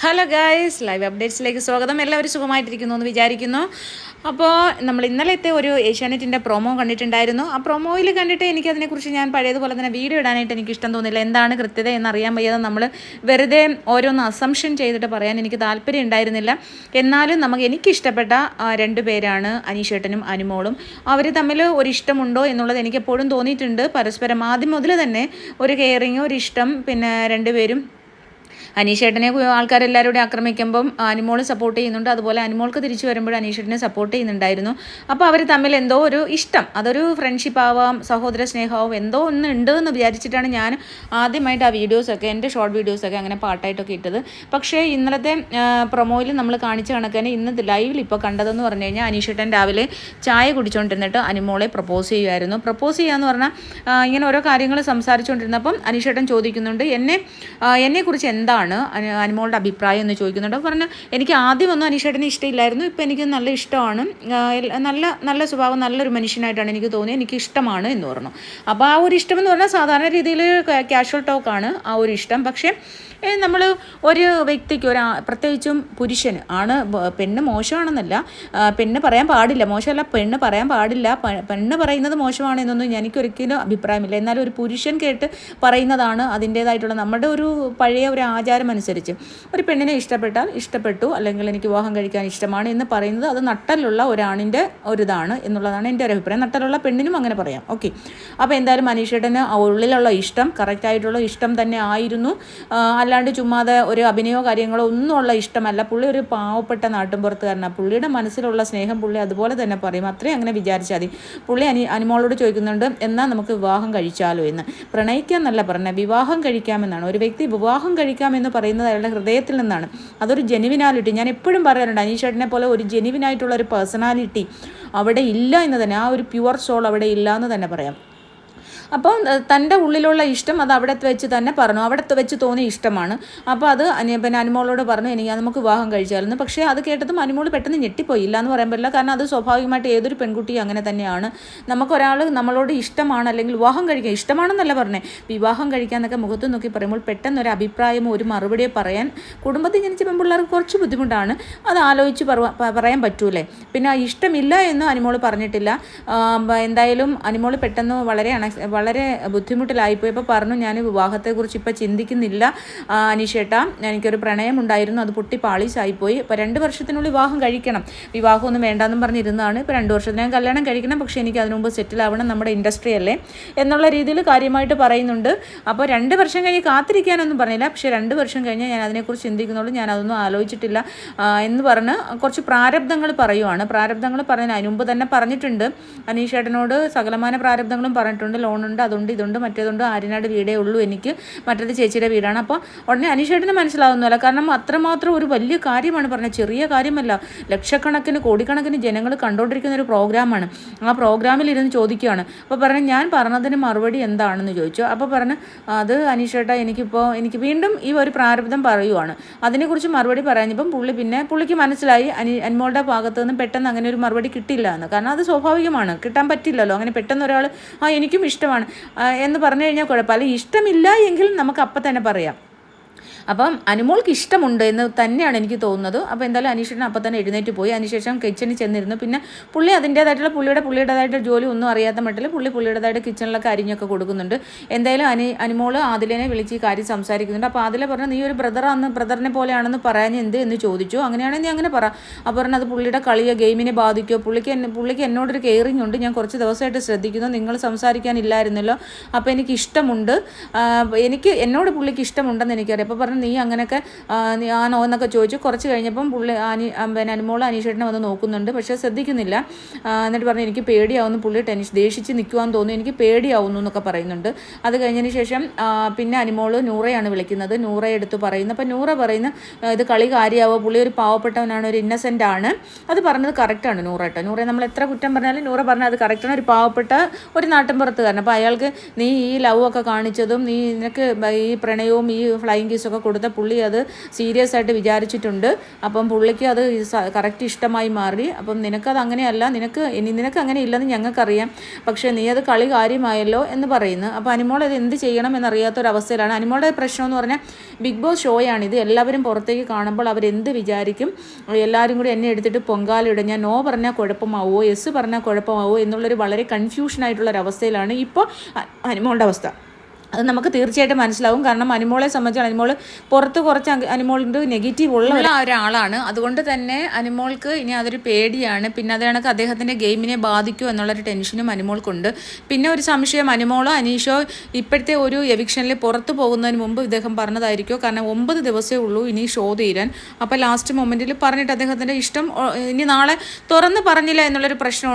Hello guys, live അപ്ഡേറ്റ്സിലേക്ക് സ്വാഗതം. എല്ലാവരും സുഖമായിട്ടിരിക്കുന്നു എന്ന് വിചാരിക്കുന്നു. അപ്പോൾ നമ്മൾ ഇന്നലത്തെ ഒരു ഏഷ്യാനെറ്റിൻ്റെ പ്രൊമോ കണ്ടിട്ടുണ്ടായിരുന്നു. ആ പ്രൊമോയിൽ കണ്ടിട്ട് എനിക്കതിനെക്കുറിച്ച് ഞാൻ പഴയതുപോലെ തന്നെ വീഡിയോ ഇടാനായിട്ട് എനിക്ക് ഇഷ്ടം തോന്നില്ല. എന്താണ് കൃത്യത എന്നറിയാൻ വയ്യാതെ നമ്മൾ വെറുതെ ഓരോന്ന് അസംഷൻ ചെയ്തിട്ട് പറയാൻ എനിക്ക് താല്പര്യം ഉണ്ടായിരുന്നില്ല. എന്നാലും എനിക്കിഷ്ടപ്പെട്ട രണ്ട് പേരാണ് അനീഷേട്ടനും അനുമോളും. അവർ തമ്മിൽ ഒരു ഇഷ്ടമുണ്ടോ എന്നുള്ളത് എനിക്കെപ്പോഴും തോന്നിയിട്ടുണ്ട്. പരസ്പരം ആദ്യം മുതൽ തന്നെ ഒരു കെയറിങ്, ഒരു ഇഷ്ടം. പിന്നെ രണ്ടുപേരും അനീഷേട്ടനെ ആൾക്കാരെല്ലാവരും കൂടി ആക്രമിക്കുമ്പം അനുമോൾ സപ്പോർട്ട് ചെയ്യുന്നുണ്ട്. അതുപോലെ അനുമോൾക്ക് തിരിച്ചു വരുമ്പോൾ അനീഷേട്ടനെ സപ്പോർട്ട് ചെയ്യുന്നുണ്ടായിരുന്നു. അപ്പോൾ അവർ തമ്മിൽ എന്തോ ഒരു ഇഷ്ടം, അതൊരു ഫ്രണ്ട്ഷിപ്പ് ആവാം, സഹോദര സ്നേഹമാവും, എന്തോ ഒന്ന് ഉണ്ട് എന്ന് വിചാരിച്ചിട്ടാണ് ഞാൻ ആദ്യമായിട്ട് ആ വീഡിയോസൊക്കെ, എൻ്റെ ഷോർട്ട് വീഡിയോസൊക്കെ അങ്ങനെ പാട്ടായിട്ടൊക്കെ ഇട്ടത്. പക്ഷേ ഇന്നലത്തെ പ്രൊമോയിൽ നമ്മൾ കാണിച്ച കണക്കിന് ഇന്ന് ലൈവിൽ ഇപ്പോൾ കണ്ടതെന്ന് പറഞ്ഞു കഴിഞ്ഞാൽ അനീഷേട്ടൻ രാവിലെ ചായ കുടിച്ചുകൊണ്ടിരുന്നിട്ട് അനുമോളെ പ്രപ്പോസ് ചെയ്യുമായിരുന്നു. പ്രപ്പോസ് ചെയ്യാന്ന് പറഞ്ഞാൽ ഇങ്ങനെ ഓരോ കാര്യങ്ങൾ സംസാരിച്ചുകൊണ്ടിരുന്നപ്പം അനീഷേട്ടൻ ചോദിക്കുന്നുണ്ട്, എന്നെക്കുറിച്ച് എന്താണ് അനുമോളുടെ അഭിപ്രായം എന്ന് ചോദിക്കുന്നുണ്ട്. അപ്പോൾ പറഞ്ഞു, എനിക്ക് ആദ്യമൊന്നും അനീഷേട്ടനെ ഇഷ്ടമില്ലായിരുന്നു, ഇപ്പോൾ എനിക്ക് നല്ല ഇഷ്ടമാണ്, നല്ല സ്വഭാവം, നല്ലൊരു മനുഷ്യനായിട്ടാണ് എനിക്ക് തോന്നിയത്, എനിക്ക് ഇഷ്ടമാണ് എന്ന് പറഞ്ഞു. അപ്പോൾ ആ ഒരു ഇഷ്ടം എന്ന് പറഞ്ഞാൽ സാധാരണ രീതിയിൽ കാഷ്വൽ ടോക്കാണ് ആ ഒരു ഇഷ്ടം. പക്ഷേ നമ്മൾ ഒരു വ്യക്തിക്ക് പ്രത്യേകിച്ചും പുരുഷന് പെണ്ണ് മോശമാണെന്നല്ല, പെണ്ണ് പറയാൻ പാടില്ല, മോശമല്ല, പെണ്ണ് പറയാൻ പാടില്ല, പെണ്ണ് പറയുന്നത് മോശമാണെന്നൊന്നും എനിക്കൊരിക്കലും അഭിപ്രായമില്ല. എന്നാലും ഒരു പുരുഷൻ കേട്ട് പറയുന്നതാണ് അതിൻ്റേതായിട്ടുള്ള നമ്മുടെ ഒരു പഴയ ഒരു ആചാരം അനുസരിച്ച് ഒരു പെണ്ണിനെ ഇഷ്ടപ്പെട്ടാൽ ഇഷ്ടപ്പെട്ടു, അല്ലെങ്കിൽ എനിക്ക് വിവാഹം കഴിക്കാൻ ഇഷ്ടമാണ് എന്ന് പറയുന്നത് അത് നട്ടലുള്ള ഒരാണിൻ്റെ ഒരിതാണ് എന്നുള്ളതാണ് എൻ്റെ ഒരു അഭിപ്രായം. നട്ടലുള്ള പെണ്ണിനും അങ്ങനെ പറയാം. ഓക്കെ, അപ്പോൾ എന്തായാലും അനീഷേട്ടന് ഉള്ളിലുള്ള ഇഷ്ടം കറക്റ്റായിട്ടുള്ള ഇഷ്ടം തന്നെ ആയിരുന്നു. അല്ലാണ്ട് ചുമ്മാതെ ഒരു അഭിനയമോ കാര്യങ്ങളോ ഒന്നുമുള്ള ഇഷ്ടമല്ല. പുള്ളി ഒരു പാവപ്പെട്ട നാട്ടിൻപുറത്തുകാരനാണ്. പുള്ളിയുടെ മനസ്സിലുള്ള സ്നേഹം പുള്ളി അതുപോലെ തന്നെ പറയും. അത്രയും അങ്ങനെ വിചാരിച്ചാൽ മതി. പുള്ളി അനുമോളോട് ചോദിക്കുന്നുണ്ട്, എന്നാൽ നമുക്ക് വിവാഹം കഴിച്ചാലോ എന്ന്. പ്രണയിക്കാന്നല്ല പറഞ്ഞത്, വിവാഹം കഴിക്കാമെന്നാണ്. ഒരു വ്യക്തി വിവാഹം കഴിക്കാമെന്ന് പറയുന്നത് അയാളുടെ ഹൃദയത്തിൽ നിന്നാണ്. അതൊരു ജെനുവിനാലിറ്റി. ഞാൻ എപ്പോഴും പറയാറുണ്ട്, അനീഷേട്ടനെ പോലെ ഒരു ജെനുവിനായിട്ടുള്ള ഒരു പേഴ്സണാലിറ്റി അവിടെ ഇല്ല എന്ന് തന്നെ, ആ ഒരു പ്യുവർ സോൾ അവിടെ ഇല്ല എന്ന് തന്നെ പറയാം. അപ്പോൾ തൻ്റെ ഉള്ളിലുള്ള ഇഷ്ടം അത് അവിടെ വെച്ച് തന്നെ പറഞ്ഞു, അവിടെ വെച്ച് തോന്നിയ ഇഷ്ടമാണ്. അപ്പോൾ അത് പിന്നെ അനുമോളോട് പറഞ്ഞു, നമുക്ക് വിവാഹം കഴിച്ചായിരുന്നു. പക്ഷേ അത് കേട്ടതും അനുമോൾ പെട്ടെന്ന് ഞെട്ടിപ്പോയി. ഇല്ല എന്ന് പറയാൻ പറ്റില്ല, കാരണം അത് സ്വാഭാവികമായിട്ട് ഏതൊരു പെൺകുട്ടിയും അങ്ങനെ തന്നെയാണ്. നമുക്കൊരാൾ നമ്മളോട് ഇഷ്ടമാണ്, അല്ലെങ്കിൽ വിവാഹം കഴിക്കാൻ ഇഷ്ടമാണെന്നല്ല പറഞ്ഞേ, വിവാഹം കഴിക്കാമെന്നൊക്കെ മുഖത്ത് നോക്കി പറയുമ്പോൾ പെട്ടെന്നൊരു അഭിപ്രായമോ ഒരു മറുപടിയോ പറയാൻ കുടുംബത്തിൽ ജനിച്ച പെൺപിള്ളേർക്ക് കുറച്ച് ബുദ്ധിമുട്ടാണ്. അത് ആലോചിച്ച് പറയാൻ പറ്റൂലേ. പിന്നെ ഇഷ്ടമില്ല എന്ന് അനുമോൾ പറഞ്ഞിട്ടില്ല. എന്തായാലും അനുമോൾ പെട്ടെന്ന് വളരെ ബുദ്ധിമുട്ടിലായിപ്പോയപ്പോൾ പറഞ്ഞു, ഞാൻ വിവാഹത്തെക്കുറിച്ച് ഇപ്പോൾ ചിന്തിക്കുന്നില്ല അനീഷേട്ടാ, എനിക്കൊരു പ്രണയം ഉണ്ടായിരുന്നു, അത് പൊട്ടി പാളീസായിപ്പോയി. ഇപ്പോൾ 2 വർഷത്തിനുള്ളിൽ വിവാഹം കഴിക്കണം, വിവാഹമൊന്നും വേണ്ടാന്നും പറഞ്ഞിരുന്നതാണ്. ഇപ്പോൾ 2 വർഷത്തിനകം കല്യാണം കഴിക്കണം, പക്ഷേ എനിക്ക് അതിനു മുമ്പ് സെറ്റിലാവണം, നമ്മുടെ ഇൻഡസ്ട്രി അല്ലേ എന്നുള്ള രീതിയിൽ കാര്യമായിട്ട് പറയുന്നുണ്ട്. അപ്പോൾ 2 വർഷം കഴിഞ്ഞ് കാത്തിരിക്കാനൊന്നും പറഞ്ഞില്ല, പക്ഷേ 2 വർഷം കഴിഞ്ഞ് ഞാൻ അതിനെക്കുറിച്ച് ചിന്തിക്കുന്നുള്ളൂ, ഞാൻ അതൊന്നും ആലോചിച്ചിട്ടില്ല എന്ന് പറഞ്ഞ് കുറച്ച് പ്രാരബ്ധങ്ങൾ പറയുവാണ്. പ്രാരബ്ധങ്ങൾ പറഞ്ഞാൽ അതിന് മുമ്പ് തന്നെ പറഞ്ഞിട്ടുണ്ട്, അനീഷേട്ടനോട് സകലമാന പ്രാരബ്ധങ്ങളും പറഞ്ഞിട്ടുണ്ട്. ലോണുണ്ട്, അതുണ്ട്, ഇതുണ്ട്, മറ്റേതുണ്ട്, ആര്യനാട് വീടേ ഉള്ളൂ എനിക്ക്, മറ്റേത് ചേച്ചിയുടെ വീടാണ്. അപ്പോൾ ഉടനെ അനീഷേട്ടന് മനസ്സിലാവുന്നില്ല, കാരണം അത്രമാത്രം ഒരു വലിയ കാര്യമാണ് പറഞ്ഞത്, ചെറിയ കാര്യമല്ല. ലക്ഷക്കണക്കിന് കോടിക്കണക്കിന് ജനങ്ങൾ കണ്ടുകൊണ്ടിരിക്കുന്ന ഒരു പ്രോഗ്രാമാണ്. ആ പ്രോഗ്രാമിൽ ഇരുന്ന് ചോദിക്കുകയാണ്. അപ്പോൾ പറഞ്ഞു, ഞാൻ പറഞ്ഞതിന് മറുപടി എന്താണെന്ന് ചോദിച്ചു. അപ്പോൾ പറഞ്ഞു, അത് അനീഷേട്ട, എനിക്ക് വീണ്ടും ഈ ഒരു പ്രാരബ്ധം പറയുവാണ്, അതിനെക്കുറിച്ച് മറുപടി പറഞ്ഞപ്പം പുള്ളിക്ക് മനസ്സിലായി അനുമോളുടെ ഭാഗത്തു നിന്നും പെട്ടെന്ന് അങ്ങനെ ഒരു മറുപടി കിട്ടില്ല എന്ന്. കാരണം അത് സ്വാഭാവികമാണ്, കിട്ടാൻ പറ്റില്ലല്ലോ. അങ്ങനെ പെട്ടെന്ന് ഒരാൾ എനിക്കും ഇഷ്ടമാണ് എന്ന് പറഞ്ഞു കഴിഞ്ഞാൽ കുഴപ്പമില്ല. ഇഷ്ടമില്ല എങ്കിൽ നമുക്ക് അപ്പം തന്നെ പറയാം. അപ്പം അനുമോൾക്ക് ഇഷ്ടമുണ്ട് എന്ന് തന്നെയാണ് എനിക്ക് തോന്നുന്നത്. അപ്പോൾ എന്തായാലും അനീഷേട്ടൻ അപ്പം തന്നെ എഴുന്നേറ്റ് പോയി. അതിനുശേഷം കിച്ചണിൽ ചെന്നിരുന്നു. പിന്നെ പുള്ളി അതിൻ്റേതായിട്ടുള്ള പുള്ളിയുടേതായിട്ട് ജോലി ഒന്നും അറിയാത്ത മട്ടിൽ പുള്ളിയുടേതായിട്ട് കിച്ചണിലൊക്കെ അരിഞ്ഞൊക്കെ കൊടുക്കുന്നുണ്ട്. എന്തായാലും അനുമോൾ ആദിലിനെ വിളിച്ച് ഈ കാര്യം സംസാരിക്കുന്നുണ്ട്. അപ്പോൾ ആദില പറഞ്ഞു, നീ ഒരു ബ്രദറിനെ പോലെയാണെന്ന് പറയാൻ എന്ന് ചോദിച്ചു. അങ്ങനെയാണെങ്കിൽ നീ അങ്ങനെ പറ. അപ്പോൾ പറഞ്ഞു, അത് പുള്ളിയുടെ കളിയോ ഗെയിമിനെ ബാധിക്കുമോ, പുള്ളിക്ക് എന്നോടൊരു കെയറിങ് ഉണ്ട്, ഞാൻ കുറച്ച് ദിവസമായിട്ട് ശ്രദ്ധിക്കുന്നു, നിങ്ങൾ സംസാരിക്കാനില്ലായിരുന്നല്ലോ, അപ്പോൾ എനിക്ക് ഇഷ്ടമുണ്ട്, എന്നോട് പുള്ളിക്ക് ഇഷ്ടമുണ്ടെന്ന് എനിക്കറിയാം. അപ്പോൾ നീ അങ്ങനെയൊക്കെ ആണോ എന്നൊക്കെ ചോദിച്ചു. കുറച്ച് കഴിഞ്ഞപ്പം അനുമോൾ അനീഷേട്ടനെ വന്ന് നോക്കുന്നുണ്ട്, പക്ഷേ ശ്രദ്ധിക്കുന്നില്ല. എന്നിട്ട് പറഞ്ഞു, എനിക്ക് പേടിയാവുന്നു, പുള്ളി ദേഷിച്ച് നിൽക്കുവാന്ന് തോന്നുന്നു, എനിക്ക് പേടിയാവുന്നു എന്നൊക്കെ പറയുന്നുണ്ട്. അത് കഴിഞ്ഞതിന് ശേഷം പിന്നെ അനുമോൾ നൂറയാണ് വിളിക്കുന്നത്. നൂറ എടുത്ത് പറയുന്നു. അപ്പോൾ നൂറ പറയുന്നു, ഇത് കളി കാര്യമാവോ, പുള്ളി ഒരു പാവപ്പെട്ടവനാണ്, ഒരു ഇന്നസെൻ്റ് ആണ്. അത് പറഞ്ഞത് കറക്റ്റാണ് നൂറയെ നമ്മൾ എത്ര കുറ്റം പറഞ്ഞാലും നൂറ പറഞ്ഞാൽ അത് കറക്റ്റാണ്. ഒരു പാവപ്പെട്ട ഒരു നാട്ടിൻപുറത്തുകാരൻ. അപ്പോൾ അയാൾക്ക് നീ ഈ ലവ് ഒക്കെ കാണിച്ചതും, നിനക്ക് ഈ പ്രണയവും ഈ ഫ്ലൈയിങ് കിസ്സൊക്കെ കൊടുത്ത പുള്ളി അത് സീരിയസ് ആയിട്ട് വിചാരിച്ചിട്ടുണ്ട്. അപ്പം പുള്ളിക്ക് അത് കറക്റ്റ് ഇഷ്ടമായി മാറി. അപ്പം നിനക്കത് അങ്ങനെയല്ല, നിനക്ക് അങ്ങനെ ഇല്ലെന്ന് ഞങ്ങൾക്കറിയാം, പക്ഷേ നീ അത് കളി കാര്യമായല്ലോ എന്ന് പറയുന്നു. അപ്പോൾ അനിമോൾ അത് എന്ത് ചെയ്യണം എന്നറിയാത്തൊരവസ്ഥയിലാണ്. അനിമോളുടെ പ്രശ്നം എന്ന് പറഞ്ഞാൽ ബിഗ് ബോസ് ഷോയാണിത്. എല്ലാവരും പുറത്തേക്ക് കാണുമ്പോൾ അവരെന്ത് വിചാരിക്കും, എല്ലാവരും കൂടി എന്നെ എടുത്തിട്ട് പൊങ്കാലയിടും, ഞാൻ നോ പറഞ്ഞാൽ കുഴപ്പമാവോ യെസ് പറഞ്ഞാൽ കുഴപ്പമാവോ എന്നുള്ളൊരു വളരെ കൺഫ്യൂഷനായിട്ടുള്ളൊരവസ്ഥയിലാണ് ഇപ്പോൾ അനിമോളുടെ അവസ്ഥ. അത് നമുക്ക് തീർച്ചയായിട്ടും മനസ്സിലാവും. കാരണം അനിമോളെ സംബന്ധിച്ച് അനിമോൾ പുറത്ത് കുറച്ച് അനിമോളിൻ്റെ നെഗറ്റീവ് ഉള്ള ഒരാളാണ്. അതുകൊണ്ട് തന്നെ അനിമോൾക്ക് ഇനി അതൊരു പേടിയാണ്. പിന്നെ അത് കണക്ക് അദ്ദേഹത്തിൻ്റെ ഗെയിമിനെ ബാധിക്കുമോ എന്നുള്ളൊരു ടെൻഷനും അനിമോൾക്കുണ്ട്. പിന്നെ ഒരു സംശയം, അനിമോളോ അനീഷോ ഇപ്പോഴത്തെ ഒരു എവിക്ഷനിൽ പുറത്ത് പോകുന്നതിന് മുമ്പ് ഇദ്ദേഹം പറഞ്ഞതായിരിക്കുമോ, കാരണം 9 ദിവസമേ ഉള്ളൂ ഇനി ഷോ തീരാൻ. അപ്പോൾ ലാസ്റ്റ് മൊമെൻറ്റിൽ പറഞ്ഞിട്ട് അദ്ദേഹത്തിൻ്റെ ഇഷ്ടം ഇനി നാളെ തുറന്ന് പറഞ്ഞില്ല എന്നുള്ളൊരു പ്രശ്നം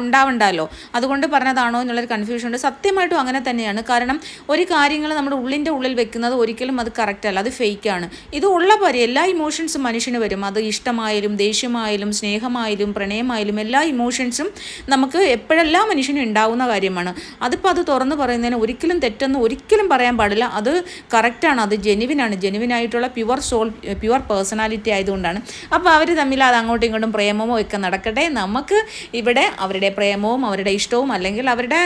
ഉണ്ടാവണ്ടല്ലോ, അതുകൊണ്ട് പറഞ്ഞതാണോ എന്നുള്ളൊരു കൺഫ്യൂഷൻ ഉണ്ട്. സത്യമായിട്ടും അങ്ങനെ തന്നെയാണ്. കാരണം ഒരു കാര്യങ്ങൾ നമ്മുടെ ഉള്ളിൽ വെക്കുന്നത് ഒരിക്കലും അത് കറക്റ്റ് അല്ല, അത് ഫേക്കാണ്. ഇത് ഉള്ള പോലെ എല്ലാ ഇമോഷൻസും മനുഷ്യന് വരും. അത് ഇഷ്ടമായാലും ദേഷ്യമായാലും സ്നേഹമായാലും പ്രണയമായാലും എല്ലാ ഇമോഷൻസും നമുക്ക് എപ്പോഴെല്ലാം മനുഷ്യനും ഉണ്ടാവുന്ന കാര്യമാണ്. അതിപ്പോൾ അത് തുറന്ന് പറയുന്നതിന് ഒരിക്കലും തെറ്റെന്ന് ഒരിക്കലും പറയാൻ പാടില്ല. അത് കറക്റ്റാണ്, അത് ജെനുവിനായിട്ടുള്ള പ്യുവർ പേഴ്സണാലിറ്റി ആയതുകൊണ്ടാണ്. അപ്പോൾ അവർ തമ്മിൽ അത് അങ്ങോട്ടും ഇങ്ങോട്ടും പ്രേമമോ ഒക്കെ നടക്കട്ടെ. നമുക്ക് ഇവിടെ അവരുടെ പ്രേമവും അവരുടെ ഇഷ്ടവും അല്ലെങ്കിൽ അവരുടെ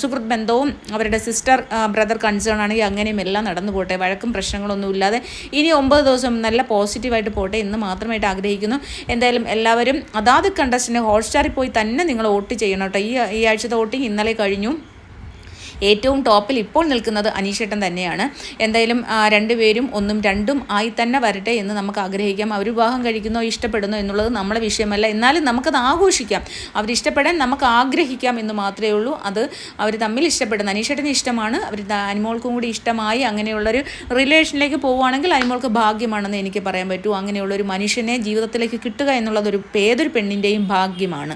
സുഹൃത്ത് ബന്ധവും അവരുടെ സിസ്റ്റർ ബ്രദർ കൺസേൺ ആണെങ്കിൽ അങ്ങനെയും എല്ലാം നടന്നു പോട്ടെ, വഴക്കും പ്രശ്നങ്ങളൊന്നും ഇല്ലാതെ ഇനി 9 ദിവസം നല്ല പോസിറ്റീവായിട്ട് പോട്ടെ എന്ന് മാത്രമായിട്ട് ആഗ്രഹിക്കുന്നു. എന്തായാലും എല്ലാവരും അതാത് കണ്ടസ്റ്റിന് ഹോട്ട്സ്റ്റാറിൽ പോയി തന്നെ നിങ്ങൾ വോട്ട് ചെയ്യണം കേട്ടോ. ഈ ആഴ്ചത്തെ വോട്ടിംഗ് ഇന്നലെ കഴിഞ്ഞു. ഏറ്റവും ടോപ്പിൽ ഇപ്പോൾ നിൽക്കുന്നത് അനീഷേട്ടൻ തന്നെയാണ്. എന്തായാലും രണ്ടുപേരും 1ഉം 2ഉം ആയി തന്നെ വരട്ടെ എന്ന് നമുക്ക് ആഗ്രഹിക്കാം. അവർ വിവാഹം കഴിക്കുന്നോ ഇഷ്ടപ്പെടുന്നോ എന്നുള്ളത് നമ്മളെ വിഷയമല്ല, എന്നാലും നമുക്കത് ആഘോഷിക്കാം. അവരിഷ്ടപ്പെടാൻ നമുക്ക് ആഗ്രഹിക്കാം എന്ന് മാത്രമേ ഉള്ളൂ. അത് അവർ തമ്മിൽ ഇഷ്ടപ്പെടുന്ന അനീഷേട്ടന് ഇഷ്ടമാണ്, അവർ അനിമോൾക്കും കൂടി ഇഷ്ടമായി അങ്ങനെയുള്ളൊരു റിലേഷനിലേക്ക് പോവുകയാണെങ്കിൽ അനിമോൾക്ക് ഭാഗ്യമാണെന്ന് എനിക്ക് പറയാൻ പറ്റൂ. അങ്ങനെയുള്ളൊരു മനുഷ്യനെ ജീവിതത്തിലേക്ക് കിട്ടുക എന്നുള്ളത് ഏതൊരു പെണ്ണിൻ്റെയും ഭാഗ്യമാണ്.